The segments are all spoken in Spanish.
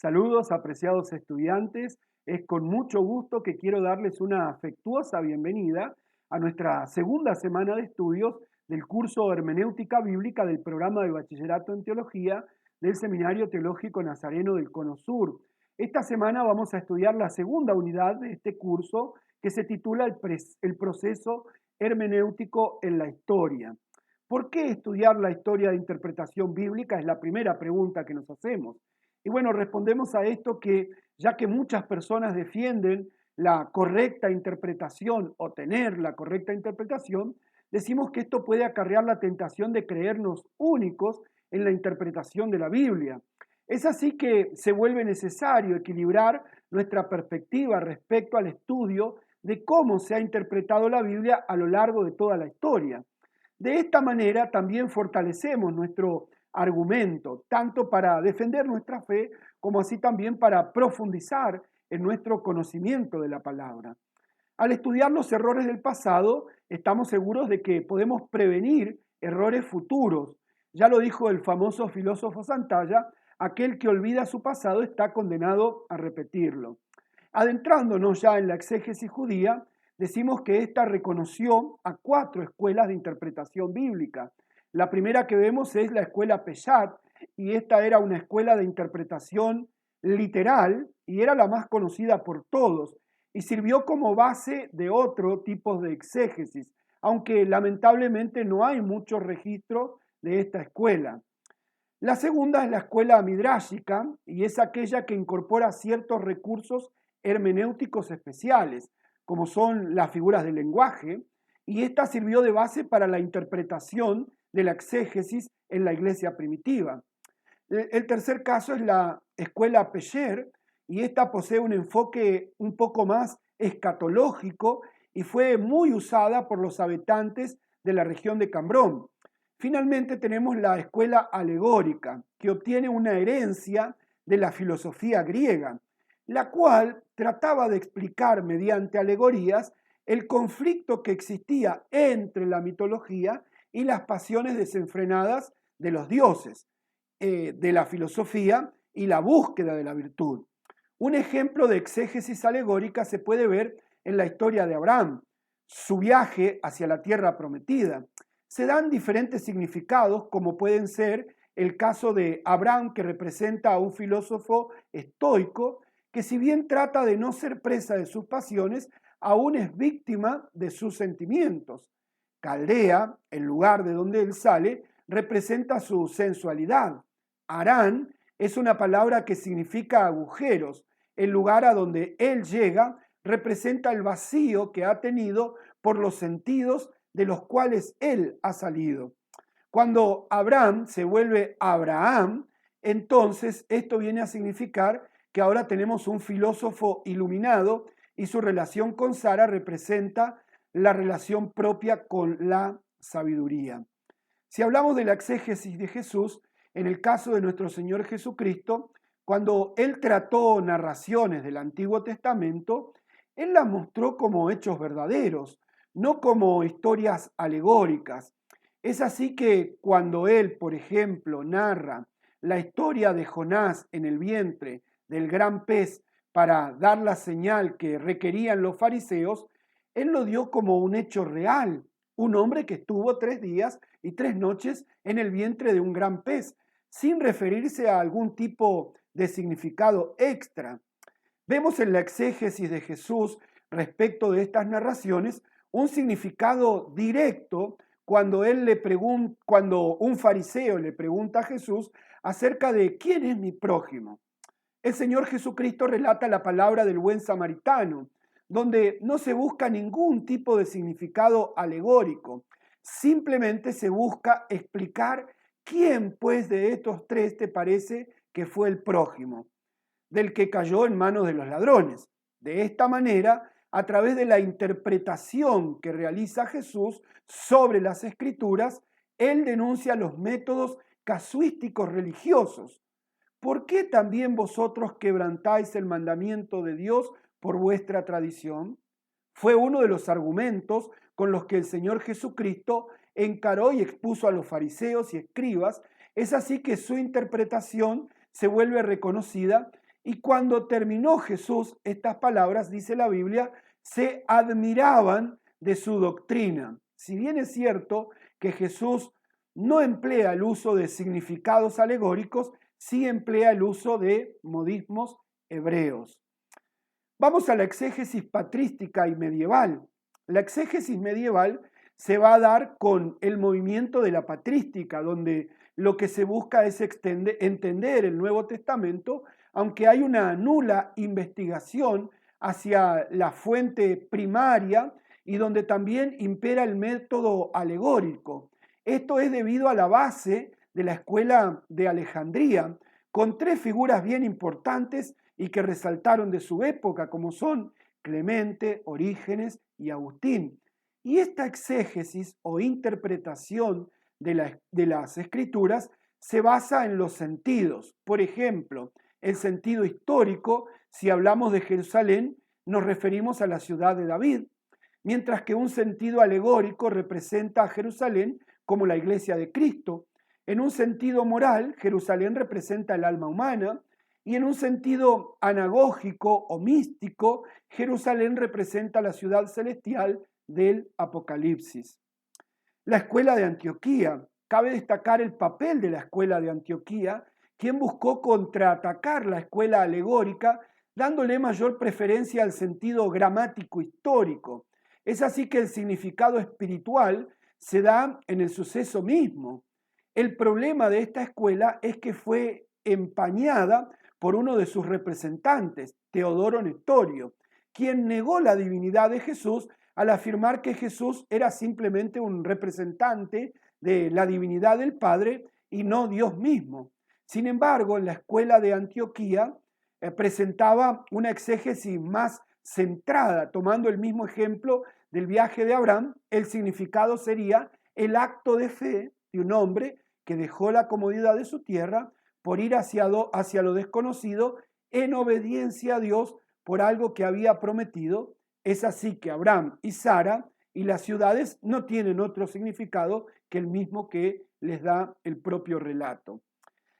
Saludos, apreciados estudiantes. Es con mucho gusto que quiero darles una afectuosa bienvenida a nuestra segunda semana de estudios del curso Hermenéutica Bíblica del programa de Bachillerato en Teología del Seminario Teológico Nazareno del Cono Sur. Esta semana vamos a estudiar la segunda unidad de este curso que se titula el proceso hermenéutico en la historia. ¿Por qué estudiar la historia de interpretación bíblica? Es la primera pregunta que nos hacemos. Y bueno, respondemos a esto que ya que muchas personas defienden la correcta interpretación o tener la correcta interpretación, decimos que esto puede acarrear la tentación de creernos únicos en la interpretación de la Biblia. Es así que se vuelve necesario equilibrar nuestra perspectiva respecto al estudio de cómo se ha interpretado la Biblia a lo largo de toda la historia. De esta manera también fortalecemos nuestro argumento, tanto para defender nuestra fe como así también para profundizar en nuestro conocimiento de la palabra. Al estudiar los errores del pasado, estamos seguros de que podemos prevenir errores futuros. Ya lo dijo el famoso filósofo Santalla, aquel que olvida su pasado está condenado a repetirlo. Adentrándonos ya en la exégesis judía, decimos que ésta reconoció a 4 escuelas de interpretación bíblica. La primera que vemos es la escuela Peshat, y esta era una escuela de interpretación literal y era la más conocida por todos, y sirvió como base de otro tipo de exégesis, aunque lamentablemente no hay mucho registro de esta escuela. La segunda es la escuela midrásica y es aquella que incorpora ciertos recursos hermenéuticos especiales, como son las figuras del lenguaje, y esta sirvió de base para la interpretación de la exégesis en la iglesia primitiva. El tercer caso es la escuela Pesher, y esta posee un enfoque un poco más escatológico y fue muy usada por los habitantes de la región de Cambrón. Finalmente tenemos la escuela alegórica, que obtiene una herencia de la filosofía griega, la cual trataba de explicar mediante alegorías el conflicto que existía entre la mitología y las pasiones desenfrenadas de los dioses, de la filosofía y la búsqueda de la virtud. Un ejemplo de exégesis alegórica se puede ver en la historia de Abraham, su viaje hacia la tierra prometida. Se dan diferentes significados, como pueden ser el caso de Abraham, que representa a un filósofo estoico, que si bien trata de no ser presa de sus pasiones, aún es víctima de sus sentimientos. Caldea, el lugar de donde él sale, representa su sensualidad. Harán es una palabra que significa agujeros. El lugar a donde él llega representa el vacío que ha tenido por los sentidos de los cuales él ha salido. Cuando Abraham se vuelve Abraham, entonces esto viene a significar que ahora tenemos un filósofo iluminado y su relación con Sara representa la relación propia con la sabiduría. Si hablamos de la exégesis de Jesús, en el caso de nuestro Señor Jesucristo, cuando Él trató narraciones del Antiguo Testamento, Él las mostró como hechos verdaderos, no como historias alegóricas. Es así que cuando Él, por ejemplo, narra la historia de Jonás en el vientre del gran pez para dar la señal que requerían los fariseos, Él lo dio como un hecho real, un hombre que estuvo 3 días y 3 noches en el vientre de un gran pez, sin referirse a algún tipo de significado extra. Vemos en la exégesis de Jesús respecto de estas narraciones un significado directo cuando cuando un fariseo le pregunta a Jesús acerca de quién es mi prójimo. El Señor Jesucristo relata la palabra del buen samaritano, donde no se busca ningún tipo de significado alegórico, simplemente se busca explicar quién pues de estos 3 te parece que fue el prójimo, del que cayó en manos de los ladrones. De esta manera, a través de la interpretación que realiza Jesús sobre las Escrituras, él denuncia los métodos casuísticos religiosos. ¿Por qué también vosotros quebrantáis el mandamiento de Dios por vuestra tradición? Fue uno de los argumentos con los que el Señor Jesucristo encaró y expuso a los fariseos y escribas. Es así que su interpretación se vuelve reconocida Y cuando terminó Jesús estas palabras, dice la Biblia, se admiraban de su doctrina. Si bien es cierto que Jesús no emplea el uso de significados alegóricos, sí emplea el uso de modismos hebreos. Vamos a la exégesis patrística y medieval. La exégesis medieval se va a dar con el movimiento de la patrística, donde lo que se busca es entender el Nuevo Testamento, aunque hay una nula investigación hacia la fuente primaria y donde también impera el método alegórico. Esto es debido a la base de la escuela de Alejandría, con tres figuras bien importantes y que resaltaron de su época, como son Clemente, Orígenes y Agustín. Y esta exégesis o interpretación de las escrituras se basa en los sentidos. Por ejemplo, el sentido histórico, si hablamos de Jerusalén, nos referimos a la ciudad de David, mientras que un sentido alegórico representa a Jerusalén como la iglesia de Cristo. En un sentido moral, Jerusalén representa el alma humana, y en un sentido anagógico o místico, Jerusalén representa la ciudad celestial del Apocalipsis. La escuela de Antioquía. Cabe destacar el papel de la escuela de Antioquía, quien buscó contraatacar la escuela alegórica, dándole mayor preferencia al sentido gramático histórico. Es así que el significado espiritual se da en el suceso mismo. El problema de esta escuela es que fue empañada por uno de sus representantes, Teodoro Nestorio, quien negó la divinidad de Jesús al afirmar que Jesús era simplemente un representante de la divinidad del Padre y no Dios mismo. Sin embargo, en la escuela de Antioquía presentaba una exégesis más centrada, tomando el mismo ejemplo del viaje de Abraham. El significado sería el acto de fe de un hombre que dejó la comodidad de su tierra por ir hacia lo desconocido en obediencia a Dios por algo que había prometido. Es así que Abraham y Sara y las ciudades no tienen otro significado que el mismo que les da el propio relato.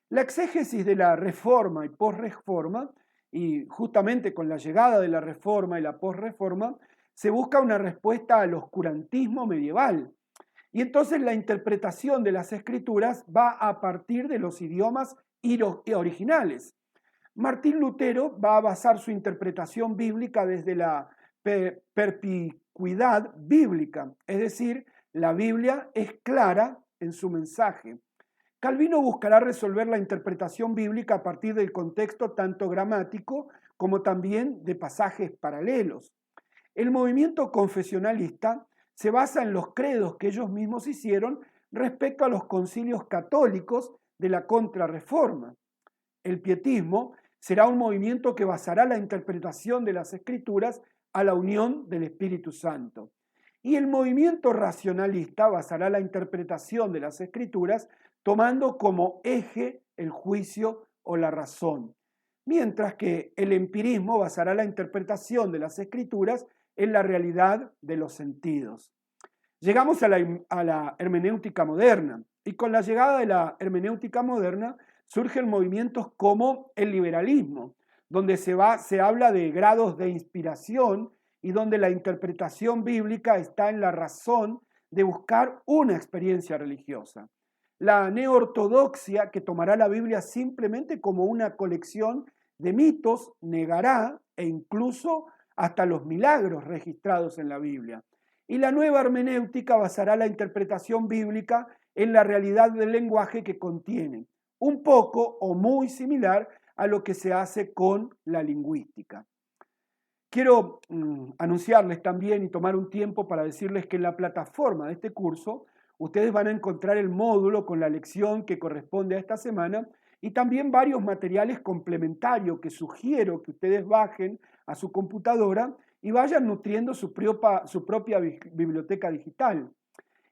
La exégesis de la Reforma y posreforma, y justamente con la llegada de la Reforma y la posreforma, se busca una respuesta al oscurantismo medieval. Y entonces la interpretación de las escrituras va a partir de los idiomas originales. Martín Lutero va a basar su interpretación bíblica desde la perspicuidad bíblica, es decir, la Biblia es clara en su mensaje. Calvino buscará resolver la interpretación bíblica a partir del contexto tanto gramático como también de pasajes paralelos. El movimiento confesionalista se basa en los credos que ellos mismos hicieron respecto a los concilios católicos de la Contrarreforma. El pietismo será un movimiento que basará la interpretación de las Escrituras a la unión del Espíritu Santo. Y el movimiento racionalista basará la interpretación de las Escrituras tomando como eje el juicio o la razón, mientras que el empirismo basará la interpretación de las Escrituras en la realidad de los sentidos. Llegamos a la hermenéutica moderna, y con la llegada de la hermenéutica moderna surgen movimientos como el liberalismo, donde se habla de grados de inspiración y donde la interpretación bíblica está en la razón de buscar una experiencia religiosa. La neortodoxia, que tomará la Biblia simplemente como una colección de mitos, negará e incluso hasta los milagros registrados en la Biblia. Y la nueva hermenéutica basará la interpretación bíblica en la realidad del lenguaje que contiene, un poco o muy similar a lo que se hace con la lingüística. Quiero anunciarles también y tomar un tiempo para decirles que en la plataforma de este curso ustedes van a encontrar el módulo con la lección que corresponde a esta semana y también varios materiales complementarios que sugiero que ustedes bajen a su computadora y vayan nutriendo su propia biblioteca digital.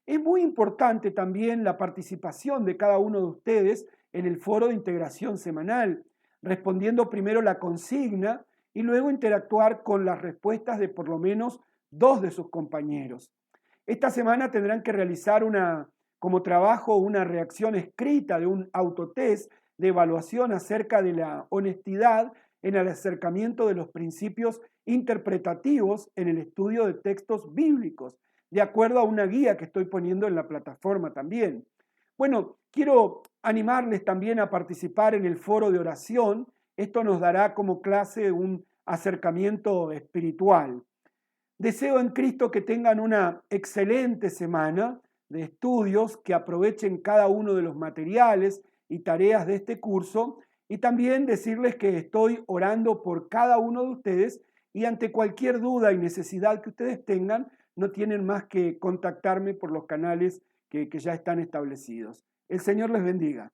Es muy importante también la participación de cada uno de ustedes en el foro de integración semanal, respondiendo primero la consigna y luego interactuar con las respuestas de por lo menos 2 de sus compañeros. Esta semana tendrán que realizar como trabajo una reacción escrita de un autotest de evaluación acerca de la honestidad en el acercamiento de los principios interpretativos en el estudio de textos bíblicos, de acuerdo a una guía que estoy poniendo en la plataforma también. Bueno, quiero animarles también a participar en el foro de oración. Esto nos dará como clase un acercamiento espiritual. Deseo en Cristo que tengan una excelente semana de estudios, que aprovechen cada uno de los materiales y tareas de este curso, y también decirles que estoy orando por cada uno de ustedes, y ante cualquier duda y necesidad que ustedes tengan, no tienen más que contactarme por los canales que ya están establecidos. El Señor les bendiga.